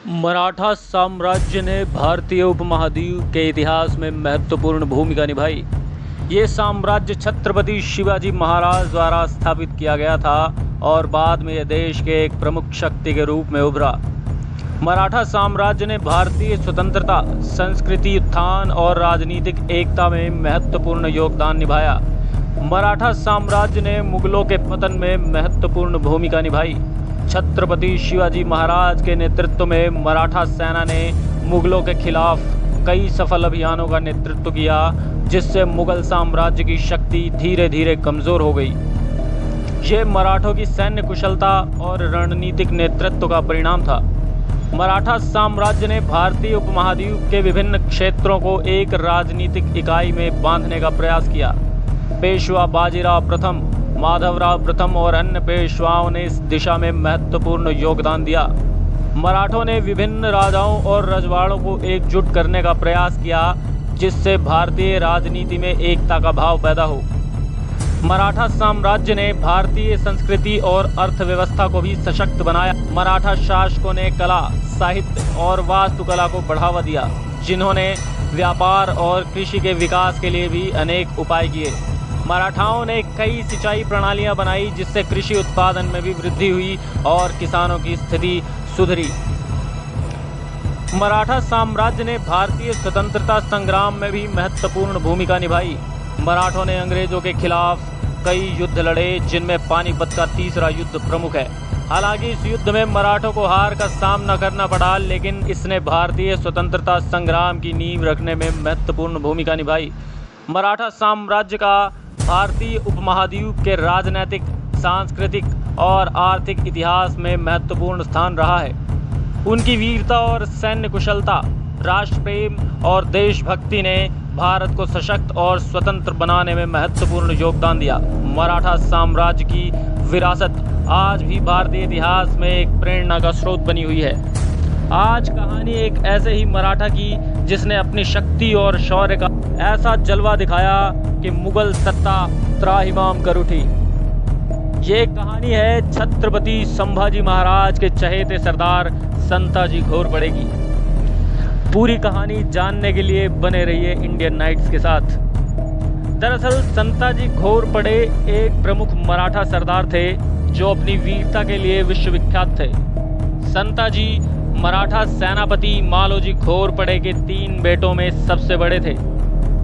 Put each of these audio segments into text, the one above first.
मराठा साम्राज्य ने भारतीय उपमहाद्वीप के इतिहास में महत्वपूर्ण भूमिका निभाई। ये साम्राज्य छत्रपति शिवाजी महाराज द्वारा स्थापित किया गया था और बाद में यह देश के एक प्रमुख शक्ति के रूप में उभरा। मराठा साम्राज्य ने भारतीय स्वतंत्रता, संस्कृति उत्थान और राजनीतिक एकता में महत्वपूर्ण योगदान निभाया। मराठा साम्राज्य ने मुगलों के पतन में महत्वपूर्ण भूमिका निभाई। छत्रपति शिवाजी महाराज के नेतृत्व में मराठा सेना ने मुगलों के खिलाफ कई सफल अभियानों का नेतृत्व किया, जिससे मुगल साम्राज्य की शक्ति धीरे धीरे कमज़ोर हो गई। ये मराठों की सैन्य कुशलता और रणनीतिक नेतृत्व का परिणाम था। मराठा साम्राज्य ने भारतीय उपमहाद्वीप के विभिन्न क्षेत्रों को एक राजनीतिक इकाई में बांधने का प्रयास किया। पेशवा बाजीराव प्रथम, माधवराव प्रथम और अन्य पेशवाओं ने इस दिशा में महत्वपूर्ण योगदान दिया। मराठों ने विभिन्न राजाओं और रजवाड़ों को एकजुट करने का प्रयास किया, जिससे भारतीय राजनीति में एकता का भाव पैदा हो। मराठा साम्राज्य ने भारतीय संस्कृति और अर्थव्यवस्था को भी सशक्त बनाया। मराठा शासकों ने कला, साहित्य और वास्तुकला को बढ़ावा दिया, जिन्होंने व्यापार और कृषि के विकास के लिए भी अनेक उपाय किए। मराठाओं ने कई सिंचाई प्रणालियां बनाई, जिससे कृषि उत्पादन में भी वृद्धि हुई और किसानों की स्थिति सुधरी। मराठा साम्राज्य ने भारतीय स्वतंत्रता संग्राम में भी महत्वपूर्ण भूमिका निभाई। मराठों ने अंग्रेजों के खिलाफ कई युद्ध लड़े, जिनमें पानीपत का तीसरा युद्ध प्रमुख है। हालांकि इस युद्ध में मराठों को हार का सामना करना पड़ा, लेकिन इसने भारतीय स्वतंत्रता संग्राम की नींव रखने में महत्वपूर्ण भूमिका निभाई। मराठा साम्राज्य का भारतीय उपमहाद्वीप के राजनीतिक, सांस्कृतिक और आर्थिक इतिहास में महत्वपूर्ण स्थान रहा है। उनकी वीरता और सैन्य कुशलता, राष्ट्र प्रेम और देशभक्ति ने भारत को सशक्त और स्वतंत्र बनाने में महत्वपूर्ण योगदान दिया। मराठा साम्राज्य की विरासत आज भी भारतीय इतिहास में एक प्रेरणा का स्रोत बनी हुई है। आज कहानी एक ऐसे ही मराठा की, जिसने अपनी शक्ति और शौर्य का ऐसा जलवा दिखाया कि मुगल सत्ता त्राहिमाम कर उठी। ये कहानी है छत्रपति संभाजी महाराज के चहेते सरदार संताजी घोरपड़े की। पूरी कहानी जानने के लिए बने रहिए इंडियन नाइट्स के साथ। दरअसल संताजी घोरपड़े एक प्रमुख मराठा सरदार थे, जो अपनी वीरता के लिए विश्वविख्यात थे। संताजी मराठा सेनापति मालोजी घोरपड़े के 3 बेटों में सबसे बड़े थे।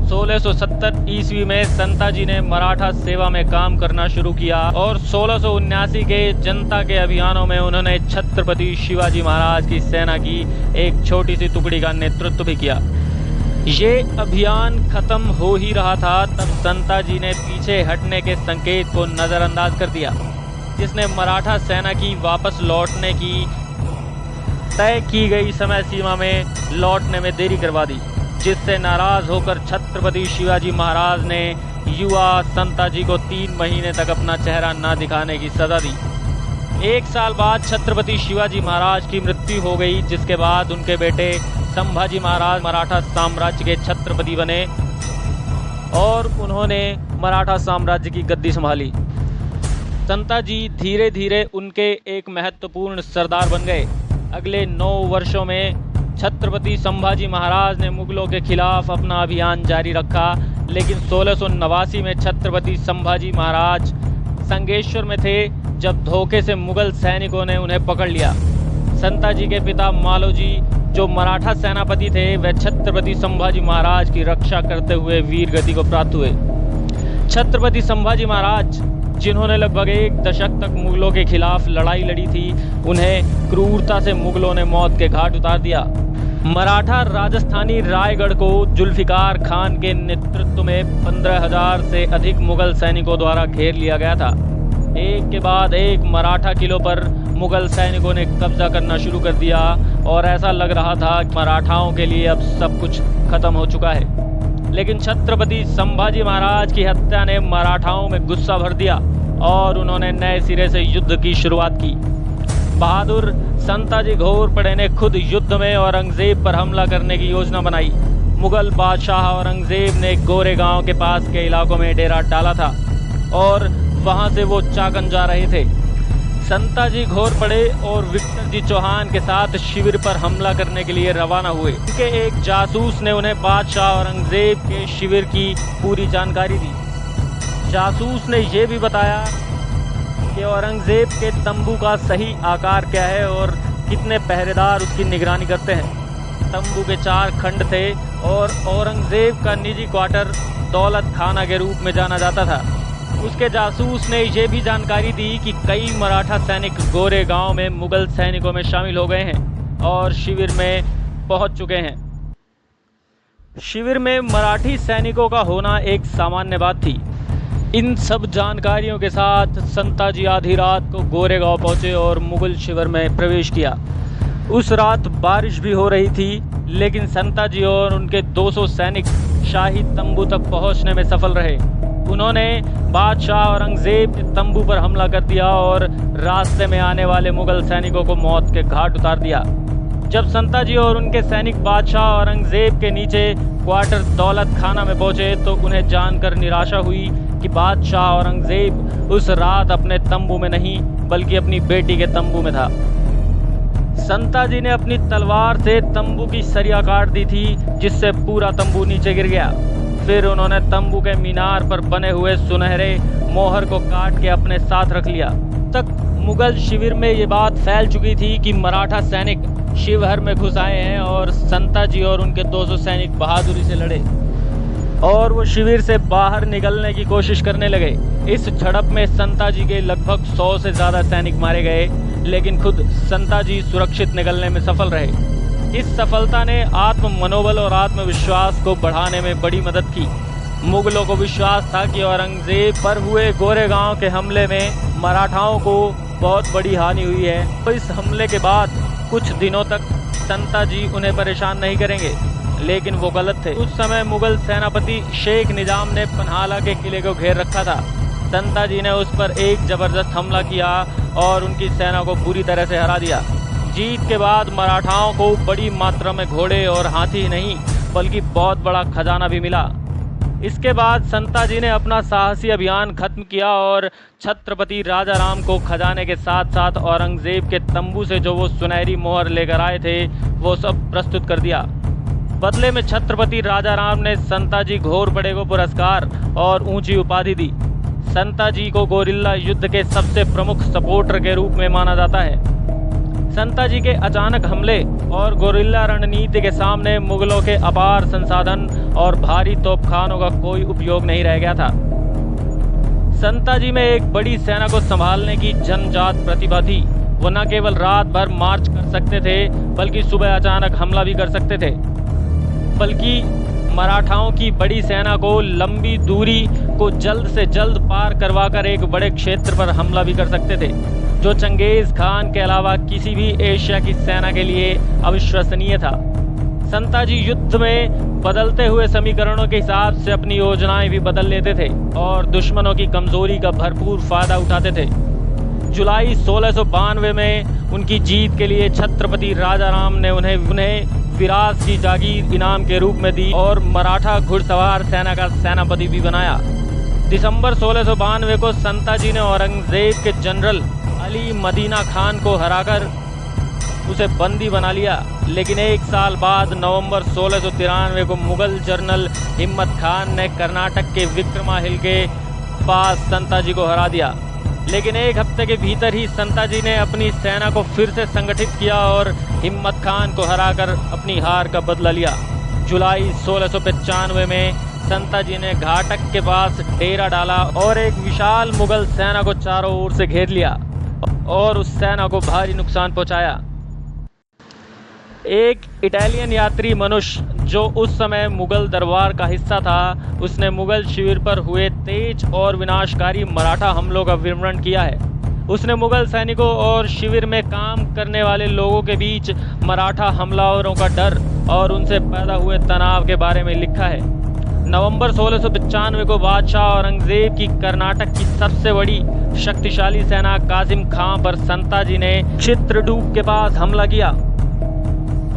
1670 ईस्वी में संताजी ने मराठा सेवा में काम करना शुरू किया और 1679 के जनता के अभियानों में उन्होंने छत्रपति शिवाजी महाराज की सेना की एक छोटी सी टुकड़ी का नेतृत्व भी किया। ये अभियान खत्म हो ही रहा था, तब संताजी ने पीछे हटने के संकेत को नज़रअंदाज कर दिया, जिसने मराठा सेना की वापस लौटने की तय की गई समय सीमा में लौटने में देरी करवा दी, जिससे नाराज होकर छत्रपति शिवाजी महाराज ने युवा संताजी को 3 महीने तक अपना चेहरा न दिखाने की सजा दी। 1 साल बाद छत्रपति शिवाजी महाराज की मृत्यु हो गई, जिसके बाद उनके बेटे संभाजी महाराज मराठा साम्राज्य के छत्रपति बने और उन्होंने मराठा साम्राज्य की गद्दी संभाली। संताजी धीरे धीरे उनके एक महत्वपूर्ण सरदार बन गए। अगले 9 वर्षों में छत्रपति संभाजी महाराज ने मुगलों के खिलाफ अपना अभियान जारी रखा, लेकिन 1689 में छत्रपति संभाजी महाराज संगेश्वर में थे, जब धोखे से मुगल सैनिकों ने उन्हें पकड़ लिया। संताजी के पिता मालोजी, जो मराठा सेनापति थे, वे छत्रपति संभाजी महाराज की रक्षा करते हुए वीर गति को प्राप्त हुए। छत्रपति संभाजी महाराज, जिन्होंने लगभग 1 दशक तक मुगलों के खिलाफ लड़ाई लड़ी थी, उन्हें क्रूरता से मुगलों ने मौत के घाट उतार दिया। मराठा राजस्थानी रायगढ़ को जुल्फिकार खान के नेतृत्व में 15,000 से अधिक मुगल सैनिकों द्वारा घेर लिया गया था। एक के बाद एक मराठा किलों पर मुगल सैनिकों ने कब्जा करना शुरू कर दिया और ऐसा लग रहा था कि मराठाओं के लिए अब सब कुछ खत्म हो चुका है। लेकिन छत्रपति संभाजी महाराज की हत्या ने मराठाओं में गुस्सा भर दिया और उन्होंने नए सिरे से युद्ध की शुरुआत की। बहादुर संताजी घोरपड़े ने खुद युद्ध में औरंगजेब पर हमला करने की योजना बनाई। मुगल बादशाह औरंगजेब ने गोरेगांव के पास के इलाकों में डेरा डाला था और वहां से वो चाकन जा रहे थे। संताजी घोर पड़े और विक्टर जी चौहान के साथ शिविर पर हमला करने के लिए रवाना हुए। उनके एक जासूस ने उन्हें बादशाह औरंगजेब के शिविर की पूरी जानकारी दी। जासूस ने यह भी बताया कि औरंगजेब के तंबू का सही आकार क्या है और कितने पहरेदार उसकी निगरानी करते हैं। तंबू के 4 खंड थे और औरंगजेब का निजी क्वार्टर दौलत खाना के रूप में जाना जाता था। उसके जासूस ने यह भी जानकारी दी कि कई मराठा सैनिक गोरेगांव में मुगल सैनिकों में शामिल हो गए हैं और शिविर में पहुंच चुके हैं। शिविर में मराठी सैनिकों का होना एक सामान्य बात थी। इन सब जानकारियों के साथ संताजी आधी रात को गोरेगांव पहुंचे और मुगल शिविर में प्रवेश किया। उस रात बारिश भी हो रही थी, लेकिन संताजी और उनके 200 सैनिक शाही तंबू तक पहुंचने में सफल रहे। उन्होंने बादशाह औरंगजेब के तंबू पर हमला कर दिया और रास्ते में आने वाले मुगल सैनिकों को मौत के घाट उतार दिया। जब संताजी और उनके सैनिक बादशाह औरंगजेब के नीचे क्वार्टर दौलत खाना में पहुंचे तो उन्हें जानकर निराशा हुई कि बादशाह औरंगजेब उस रात अपने तंबू में नहीं बल्कि अपनी बेटी के तंबू में था। संताजी ने अपनी तलवार से तंबू की सरिया काट दी थी, जिससे पूरा तंबू नीचे गिर गया। फिर उन्होंने तंबू के मीनार पर बने हुए सुनहरे मोहर को काट के अपने साथ रख लिया। तक मुगल शिविर में ये बात फैल चुकी थी कि मराठा सैनिक शिवहर में घुस आए हैं और संताजी और उनके 200 सैनिक बहादुरी से लड़े और वो शिविर से बाहर निकलने की कोशिश करने लगे। इस झड़प में संताजी के लगभग 100 से ज़्यादा सैनिक मारे गए, लेकिन खुद संताजी सुरक्षित निकलने में सफल रहे। इस सफलता ने आत्म मनोबल और आत्मविश्वास को बढ़ाने में बड़ी मदद की। मुगलों को विश्वास था कि औरंगजेब पर हुए गोरेगांव के हमले में मराठाओं को बहुत बड़ी हानि हुई है, तो इस हमले के बाद कुछ दिनों तक संताजी उन्हें परेशान नहीं करेंगे। लेकिन वो गलत थे। उस समय मुगल सेनापति शेख निजाम ने पन्हाला के किले को घेर रखा था। संताजी ने उस पर एक जबरदस्त हमला किया और उनकी सेना को बुरी तरह से हरा दिया। जीत के बाद मराठाओं को बड़ी मात्रा में घोड़े और हाथी नहीं बल्कि बहुत बड़ा खजाना भी मिला। इसके बाद संताजी ने अपना साहसी अभियान खत्म किया और छत्रपति राजाराम को खजाने के साथ साथ औरंगजेब के तंबू से जो वो सुनहरी मोहर लेकर आए थे वो सब प्रस्तुत कर दिया। बदले में छत्रपति राजाराम ने संताजी घोर पड़े को पुरस्कार और ऊंची उपाधि दी। संताजी को गोरिल्ला युद्ध के सबसे प्रमुख सपोर्टर के रूप में माना जाता है। संताजी के अचानक हमले और गोरिल्ला रणनीति के सामने मुगलों के अपार संसाधन और भारी तोपखानों का कोई उपयोग नहीं रह गया था। संताजी में एक बड़ी सेना को संभालने की जन्मजात प्रतिभा थी। वो न केवल रात भर मार्च कर सकते थे बल्कि सुबह अचानक हमला भी कर सकते थे, बल्कि मराठाओं की बड़ी सेना को लंबी दूरी को जल्द से जल्द पार करवाकर एक बड़े क्षेत्र पर हमला भी कर सकते थे, जो चंगेज खान के अलावा किसी भी एशिया की सेना के लिए अविश्वसनीय था। संताजी युद्ध में बदलते हुए समीकरणों के हिसाब से अपनी योजनाएं भी बदल लेते थे और दुश्मनों की कमजोरी का भरपूर फायदा उठाते थे। जुलाई 1692 में उनकी जीत के लिए छत्रपति राजाराम ने उन्हें विरासत की जागीर इनाम के रूप में दी और मराठा घुड़सवार सेना का सेनापति भी बनाया। दिसंबर 1692 को संताजी ने औरंगजेब के जनरल अली मदीना खान को हराकर उसे बंदी बना लिया, लेकिन एक साल बाद नवंबर 1693 को मुगल जनरल हिम्मत खान ने कर्नाटक के विक्रमाहिल के पास संताजी को हरा दिया। लेकिन एक हफ्ते के भीतर ही संताजी ने अपनी सेना को फिर से संगठित किया और हिम्मत खान को हराकर अपनी हार का बदला लिया। जुलाई 1695 में संताजी ने घाटक के पास डेरा डाला और एक विशाल मुगल सेना को चारों ओर से घेर लिया और उस सेना को भारी नुकसान पहुंचाया। एक इटालियन यात्री मनुष्य जो उस समय मुगल दरबार का हिस्सा था, उसने मुगल शिविर पर हुए तेज और विनाशकारी मराठा हमलों का विवरण किया है। उसने मुगल सैनिकों और शिविर में काम करने वाले लोगों के बीच मराठा हमलावरों का डर और उनसे पैदा हुए तनाव के बारे में लिखा है। नवंबर 1695 को बादशाह औरंगजेब की कर्नाटक की सबसे बड़ी शक्तिशाली सेना कासिम खां पर संताजी ने चित्रडूब के पास हमला किया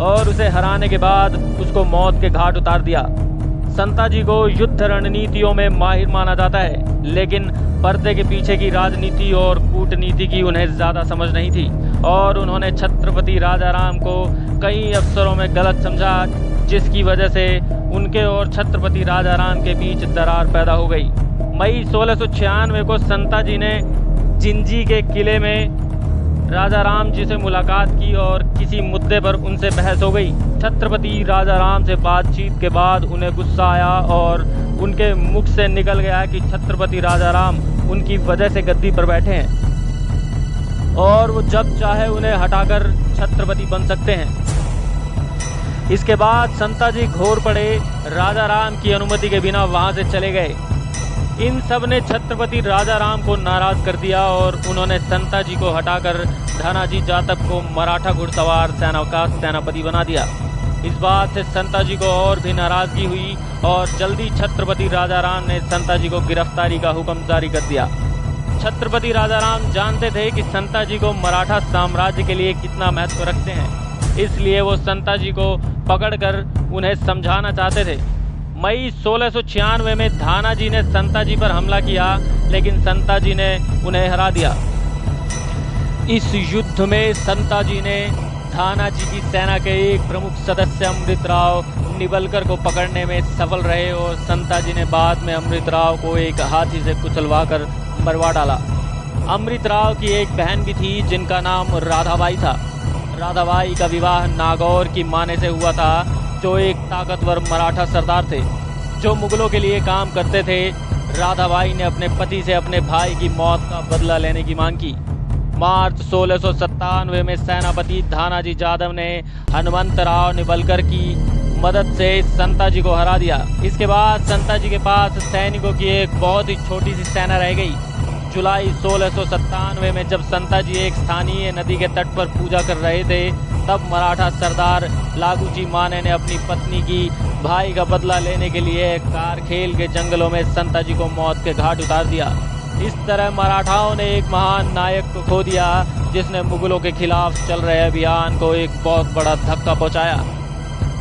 और उसे हराने के बाद उसको मौत के घाट उतार दिया। संताजी को युद्ध रणनीतियों में माहिर माना जाता है, लेकिन पर्दे के पीछे की राजनीति और कूटनीति की उन्हें ज़्यादा समझ नहीं थी और उन्होंने छत्रपति राजाराम को कई अवसरों में गलत समझा, जिसकी वजह से उनके और छत्रपति राजाराम के बीच दरार पैदा हो गई। मई 1696 को संताजी ने जिंजी के किले में राजाराम जी से मुलाकात की और किसी मुद्दे पर उनसे बहस हो गई। छत्रपति राजाराम से बातचीत के बाद उन्हें गुस्सा आया और उनके मुख से निकल गया कि छत्रपति राजाराम उनकी वजह से गद्दी पर बैठे हैं और वो जब चाहे उन्हें हटाकर छत्रपति बन सकते हैं। इसके बाद संताजी घोर पड़े, राजाराम की अनुमति के बिना वहां से चले गए। इन सब ने छत्रपति राजाराम को नाराज कर दिया और उन्होंने संताजी को हटाकर धनाजी जाटव को मराठा घुड़सवार सेना का सेनापति बना दिया। इस बात से संताजी को और भी नाराजगी हुई और जल्दी छत्रपति राजाराम ने संताजी को गिरफ्तारी का हुक्म जारी कर दिया। छत्रपति राजाराम जानते थे कि संताजी को मराठा साम्राज्य के लिए कितना महत्व रखते हैं, इसलिए वो संताजी को पकड़कर उन्हें समझाना चाहते थे। मई 1696 में धानाजी ने संताजी पर हमला किया, लेकिन संताजी ने उन्हें हरा दिया। इस युद्ध में संताजी ने धानाजी की सेना के एक प्रमुख सदस्य अमृतराव निबलकर को पकड़ने में सफल रहे और संताजी ने बाद में अमृतराव को एक हाथी से कुचलवाकर मरवा डाला। अमृतराव की एक बहन भी थी जिनका नाम राधाबाई था। राधाबाई का विवाह नागौर की माने से हुआ था, जो एक ताकतवर मराठा सरदार थे जो मुगलों के लिए काम करते थे। राधाबाई ने अपने पति से अपने भाई की मौत का बदला लेने की मांग की। मार्च 1697 में सेनापति धानाजी जाटव ने हनुमंतराव निबलकर की मदद से संताजी को हरा दिया। इसके बाद संताजी के पास सैनिकों की एक बहुत ही छोटी सी सेना रह गई। जुलाई 1697 में जब संताजी एक स्थानीय नदी के तट पर पूजा कर रहे थे, तब मराठा सरदार लागूजी माने ने अपनी पत्नी की भाई का बदला लेने के लिए कारखेल के जंगलों में संताजी को मौत के घाट उतार दिया। इस तरह मराठाओं ने एक महान नायक को खो दिया, जिसने मुगलों के खिलाफ चल रहे अभियान को एक बहुत बड़ा धक्का पहुंचाया।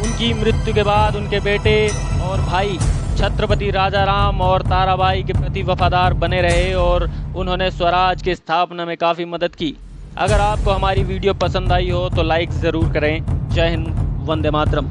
उनकी मृत्यु के बाद उनके बेटे और भाई छत्रपति राजाराम और ताराबाई के प्रति वफादार बने रहे और उन्होंने स्वराज की स्थापना में काफ़ी मदद की। अगर आपको हमारी वीडियो पसंद आई हो तो लाइक ज़रूर करें। जय हिंद, वंदे मातरम।